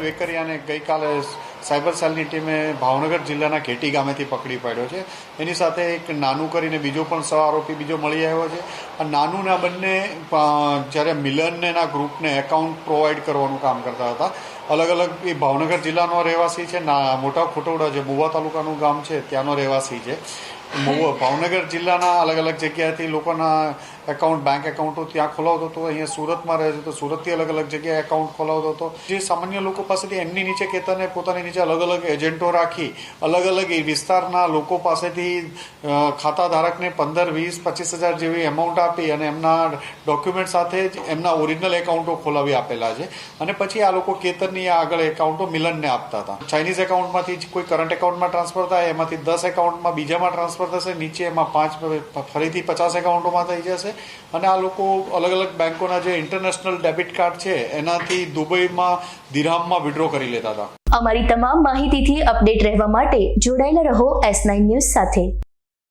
વેકરિયાને ગઈકાલે સાયબર સેલની ટીમે ભાવનગર જિલ્લાના ઘેટી ગામેથી પકડી પાડ્યો છે. એની સાથે એક નાનું કરીને બીજો પણ આરોપી બીજો મળી આવ્યો છે. આ નાનુના બંને જ્યારે મિલનને એના ગ્રુપને એકાઉન્ટ પ્રોવાઈડ કરવાનું કામ કરતા હતા. અલગ અલગ એ ભાવનગર જિલ્લાનો રહેવાસી છે. મોટા ખોટોડા જે મુવા તાલુકાનું ગામ છે ત્યાંનો રહેવાસી છે. ભાવનગર જિલ્લાના અલગ અલગ જગ્યાએથી લોકોના એકાઉન્ટ બેંક એકાઉન્ટો ત્યાં ખોલાવતો હતો. અહીંયા સુરતમાં રહે છે તો સુરતથી અલગ અલગ જગ્યાએ એકાઉન્ટ ખોલાવતો હતો. જે સામાન્ય લોકો પાસેથી એમની નીચે કહેતાને પોતાની નીચે અલગ અલગ એજન્ટો રાખી અલગ અલગ એ વિસ્તારના લોકો પાસેથી ખાતા ધારકને 15-20-25 હજાર જેવી એમાઉન્ટ આપી અને એમના ડોક્યુમેન્ટ સાથે જ એમના ઓરિજિનલ એકાઉન્ટો ખોલાવી આપેલા છે. અને પછી આ લોકો કેતનની આગળ એકાઉન્ટો મિલનને આપતા હતા. ચાઇનીઝ એકાઉન્ટમાંથી કોઈ કરંટ એકાઉન્ટમાં ટ્રાન્સફર થાય, એમાંથી 10 એકાઉન્ટમાં બીજામાં ટ્રાન્સફર થશે, નીચે એમાં 5 ફરીથી 50 એકાઉન્ટોમાં થઈ જશે. અને આ લોકો અલગ અલગ બેંકોના જે ઇન્ટરનેશનલ ડેબિટ કાર્ડ છે એનાથી દુબઈમાં દિરહામમાં વિડ્રો કરી લેતા હતા. અમારી તમામ માહિતીથી અપડેટ રહેવા માટે જોડાયેલા રહો S9 ન્યૂઝ સાથે.